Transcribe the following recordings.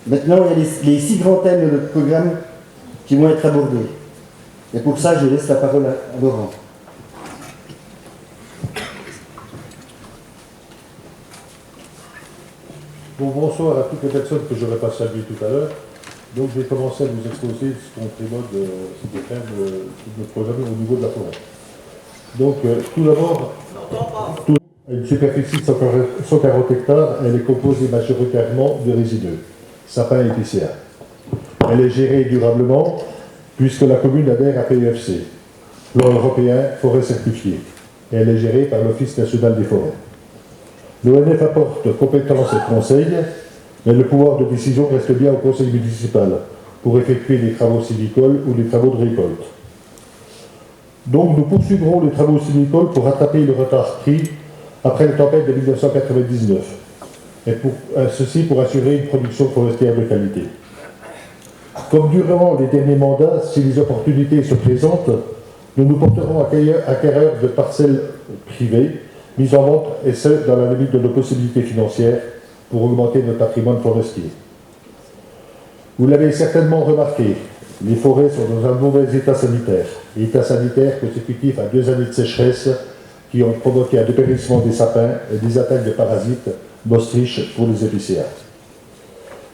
Maintenant, il y a les 6 grands thèmes de notre programme qui vont être abordés. Et pour ça, je laisse la parole à Laurent. Bon, bonsoir à toutes les personnes que je n'aurais pas saluées tout à l'heure. Donc, je vais commencer à vous exposer ce qu'on prévoit de faire notre programme au niveau de la forêt. Donc, tout d'abord, une superficie de 140 hectares, elle est composée majoritairement de résineux, sapins et épicéas. Elle est gérée durablement, puisque la commune adhère à PEFC, plan européen forêt certifiée. Et elle est gérée par l'Office national des forêts. L'ONF apporte compétences et conseils, mais le pouvoir de décision reste bien au conseil municipal pour effectuer les travaux sylvicoles ou les travaux de récolte. Donc nous poursuivrons les travaux sylvicoles pour rattraper le retard pris après la tempête de 1999, et ceci pour assurer une production forestière de qualité. Comme durant les derniers mandats, si les opportunités se présentent, nous nous porterons acquéreurs de parcelles privées mises en vente, et ce, dans la limite de nos possibilités financières, pour augmenter notre patrimoine forestier. Vous l'avez certainement remarqué, les forêts sont dans un mauvais état sanitaire consécutif à 2 années de sécheresse qui ont provoqué un dépérissement des sapins et des attaques de parasites, bostriches pour les épicéas.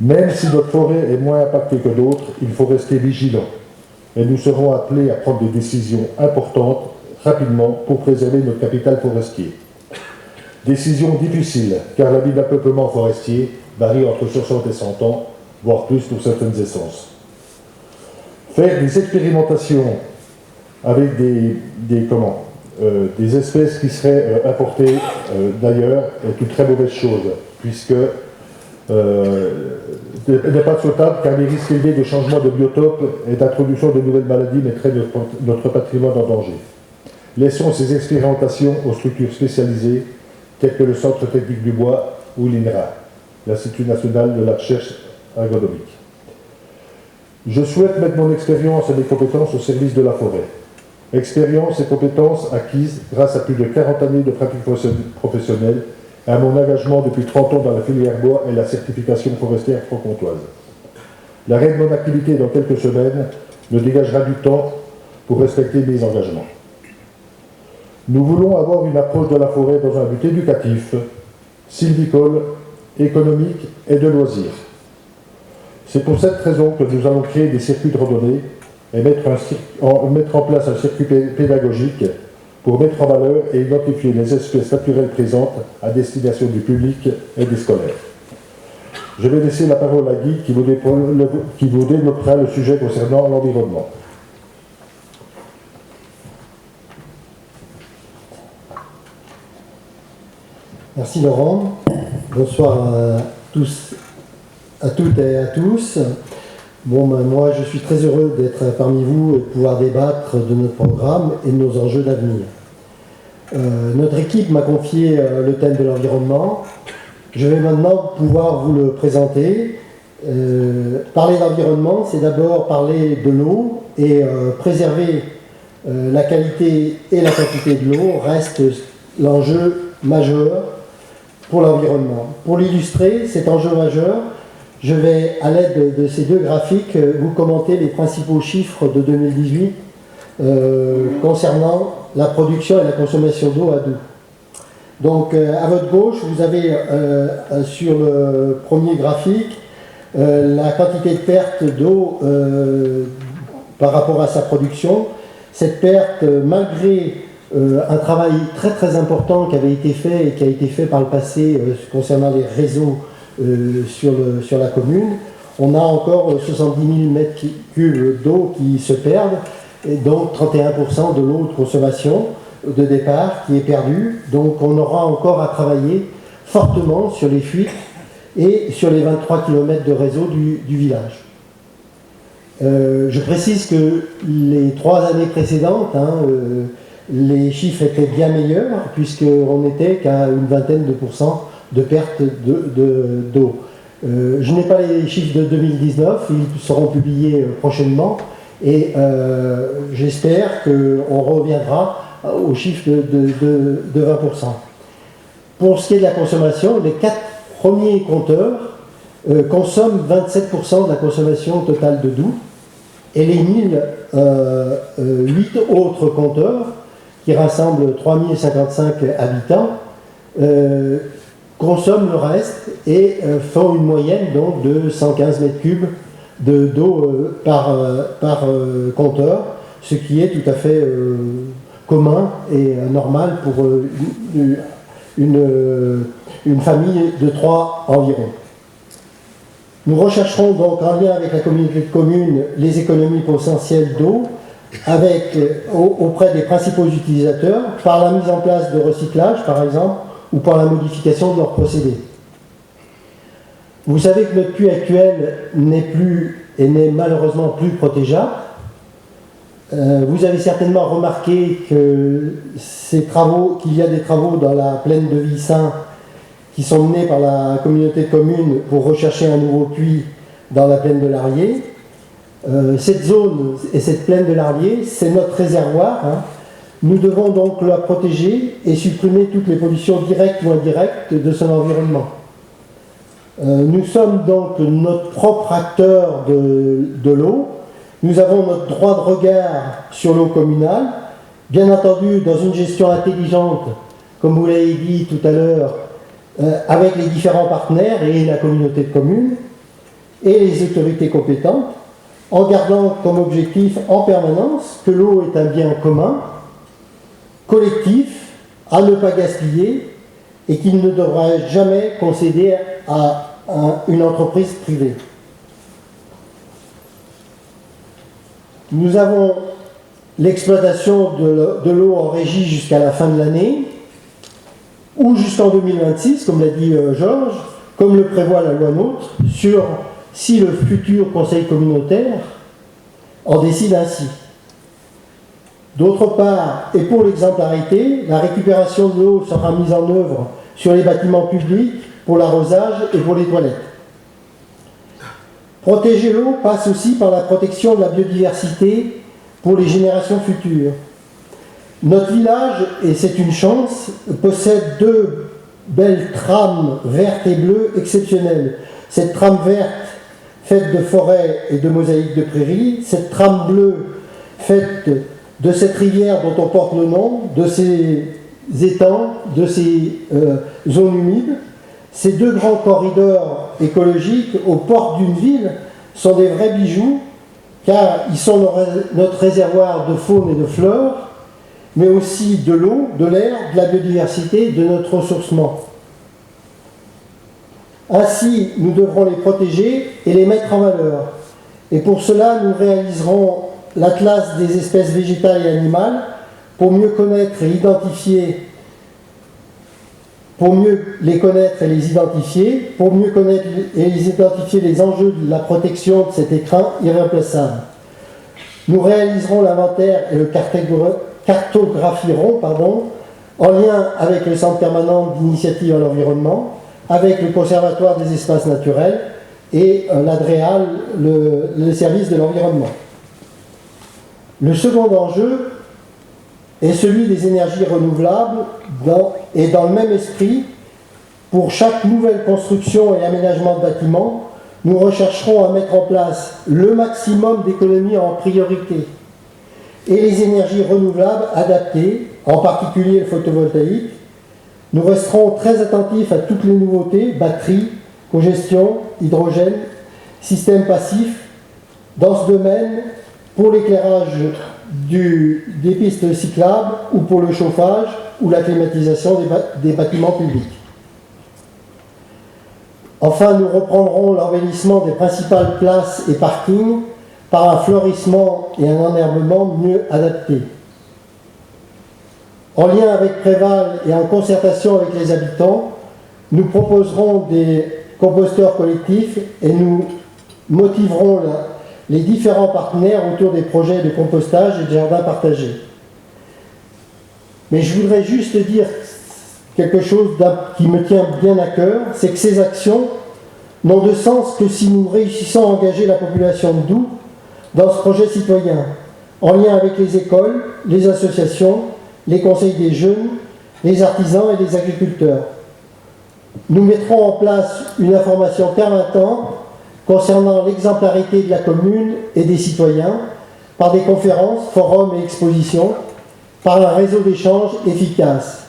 Même si notre forêt est moins impactée que d'autres, il faut rester vigilant, et nous serons appelés à prendre des décisions importantes rapidement pour préserver notre capital forestier. Décision difficile, car la vie d'un peuplement forestier varie entre 60 et 100 ans, voire plus pour certaines essences. Faire des expérimentations avec des espèces qui seraient importées d'ailleurs est une très mauvaise chose, puisque n'est pas souhaitable, car les risques élevés de changement de biotope et d'introduction de nouvelles maladies mettraient notre patrimoine en danger. Laissons ces expérimentations aux structures spécialisées, telles que le Centre technique du bois ou l'INRA, l'Institut national de la recherche agronomique. Je souhaite mettre mon expérience et mes compétences au service de la forêt. Expérience et compétences acquises grâce à plus de 40 années de pratique professionnelle et à mon engagement depuis 30 ans dans la filière bois et la certification forestière franc-comtoise. L'arrêt de mon activité dans quelques semaines me dégagera du temps pour respecter mes engagements. Nous voulons avoir une approche de la forêt dans un but éducatif, sylvicole, économique et de loisirs. C'est pour cette raison que nous allons créer des circuits de randonnée et mettre en place un circuit pédagogique pour mettre en valeur et identifier les espèces naturelles présentes à destination du public et des scolaires. Je vais laisser la parole à Guy qui vous développera le sujet concernant l'environnement. Merci Laurent. Bonsoir à tous, à toutes et à tous. Bon, moi je suis très heureux d'être parmi vous et de pouvoir débattre de notre programme et de nos enjeux d'avenir. Notre équipe m'a confié le thème de l'environnement. Je vais maintenant pouvoir vous le présenter. Parler d'environnement, c'est d'abord parler de l'eau et préserver la qualité et la quantité de l'eau reste l'enjeu majeur pour l'environnement. Pour l'illustrer, cet enjeu majeur, je vais, à l'aide de ces 2 graphiques, vous commenter les principaux chiffres de 2018 concernant la production et la consommation d'eau à Doubs. Donc, à votre gauche, vous avez sur le premier graphique la quantité de perte d'eau par rapport à sa production. Cette perte, malgré un travail très très important qui avait été fait et qui a été fait par le passé concernant les réseaux sur la commune, on a encore 70 000 mètres cubes d'eau qui se perdent, et donc 31% de l'eau de consommation de départ qui est perdue. Donc on aura encore à travailler fortement sur les fuites et sur les 23 km de réseau du village. Je précise que les 3 années précédentes, les chiffres étaient bien meilleurs, puisqu'on n'était qu'à une vingtaine de pourcents de perte d'eau. Je n'ai pas les chiffres de 2019, ils seront publiés prochainement, et j'espère qu'on reviendra aux chiffres de 20%. Pour ce qui est de la consommation, les 4 premiers compteurs consomment 27% de la consommation totale de Doubs, et les 1008 autres compteurs, qui rassemblent 3055 habitants, consomment le reste et font une moyenne donc de 115 mètres cubes d'eau par compteur, ce qui est tout à fait commun et normal pour une famille de 3 environ. Nous rechercherons donc en lien avec la communauté de communes les économies potentielles d'eau auprès des principaux utilisateurs par la mise en place de recyclage par exemple ou par la modification de leurs procédés. Vous savez que notre puits actuel n'est malheureusement plus protégeable. Vous avez certainement remarqué qu'il y a des travaux dans la plaine de Vissin qui sont menés par la communauté de communes pour rechercher un nouveau puits dans la plaine de l'Arlier. Cette zone et cette plaine de l'Arlier, c'est notre réservoir. Nous devons donc la protéger et supprimer toutes les pollutions directes ou indirectes de son environnement. Nous sommes donc notre propre acteur de l'eau. Nous avons notre droit de regard sur l'eau communale, bien entendu dans une gestion intelligente, comme vous l'avez dit tout à l'heure, avec les différents partenaires et la communauté de communes et les autorités compétentes, en gardant comme objectif en permanence que l'eau est un bien commun, collectif, à ne pas gaspiller et qu'il ne devra jamais concéder à une entreprise privée. Nous avons l'exploitation de l'eau en régie jusqu'à la fin de l'année, ou jusqu'en 2026, comme l'a dit Georges, comme le prévoit la loi NOTRe, si le futur conseil communautaire en décide ainsi. D'autre part, et pour l'exemplarité, la récupération de l'eau sera mise en œuvre sur les bâtiments publics, pour l'arrosage et pour les toilettes. Protéger l'eau passe aussi par la protection de la biodiversité pour les générations futures. Notre village, et c'est une chance, possède 2 belles trames vertes et bleues exceptionnelles. Cette trame verte, faite de forêts et de mosaïques de prairies, cette trame bleue, faite de cette rivière dont on porte le nom, de ces étangs, de ces zones humides. Ces 2 grands corridors écologiques aux portes d'une ville sont des vrais bijoux, car ils sont notre réservoir de faune et de flore, mais aussi de l'eau, de l'air, de la biodiversité, de notre ressourcement. Ainsi, nous devrons les protéger et les mettre en valeur. Et pour cela, nous réaliserons l'atlas des espèces végétales et animales pour mieux connaître et identifier, pour mieux les connaître et les identifier, pour mieux connaître et les identifier les enjeux de la protection de cet écrin irremplaçable. Nous réaliserons l'inventaire et le cartographierons en lien avec le Centre permanent d'initiative à l'environnement, avec le Conservatoire des espaces naturels et l'ADREAL, le service de l'environnement. Le second enjeu est celui des énergies renouvelables et dans le même esprit, pour chaque nouvelle construction et aménagement de bâtiments, nous rechercherons à mettre en place le maximum d'économies en priorité et les énergies renouvelables adaptées, en particulier le photovoltaïque. Nous resterons très attentifs à toutes les nouveautés, batteries, cogestion, hydrogène, système passif, dans ce domaine, pour l'éclairage des pistes cyclables ou pour le chauffage ou la climatisation des bâtiments publics. Enfin, nous reprendrons l'embellissement des principales places et parkings par un fleurissement et un enherbement mieux adaptés. En lien avec Préval et en concertation avec les habitants, nous proposerons des composteurs collectifs et nous motiverons les différents partenaires autour des projets de compostage et de jardins partagés. Mais je voudrais juste dire quelque chose qui me tient bien à cœur, c'est que ces actions n'ont de sens que si nous réussissons à engager la population de Doubs dans ce projet citoyen, en lien avec les écoles, les associations, les conseils des jeunes, les artisans et les agriculteurs. Nous mettrons en place une information permanente concernant l'exemplarité de la commune et des citoyens par des conférences, forums et expositions, par un réseau d'échanges efficace.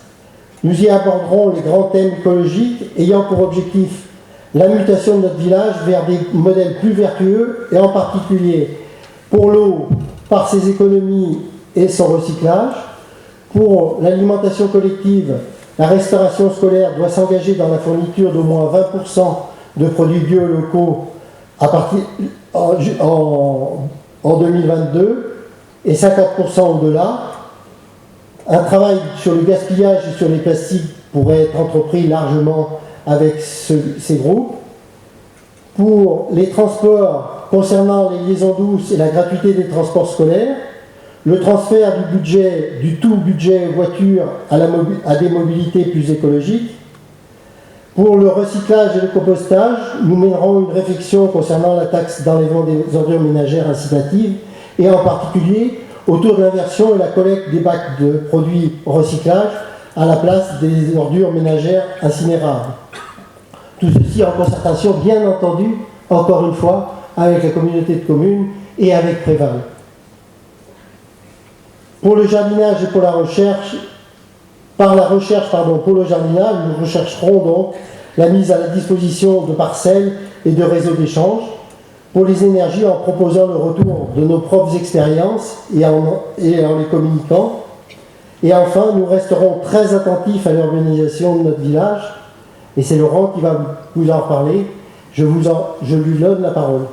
Nous y aborderons les grands thèmes écologiques ayant pour objectif la mutation de notre village vers des modèles plus vertueux et en particulier pour l'eau par ses économies et son recyclage, pour l'alimentation collective, la restauration scolaire doit s'engager dans la fourniture d'au moins 20% de produits bio locaux en 2022 et 50% au-delà. Un travail sur le gaspillage et sur les plastiques pourrait être entrepris largement avec ces groupes. Pour les transports concernant les liaisons douces et la gratuité des transports scolaires, le transfert du tout budget voiture à des mobilités plus écologiques. Pour le recyclage et le compostage, nous mènerons une réflexion concernant la taxe d'enlèvement des ordures ménagères incitative et en particulier autour de l'inversion et la collecte des bacs de produits recyclage à la place des ordures ménagères incinérables. Tout ceci en concertation, bien entendu, encore une fois, avec la communauté de communes et avec Préval. Pour le jardinage et pour la recherche, pour le jardinage, nous rechercherons donc la mise à la disposition de parcelles et de réseaux d'échange. Pour les énergies, en proposant le retour de nos propres expériences et en les communiquant. Et enfin, nous resterons très attentifs à l'urbanisation de notre village. Et c'est Laurent qui va vous en parler. Je lui donne la parole.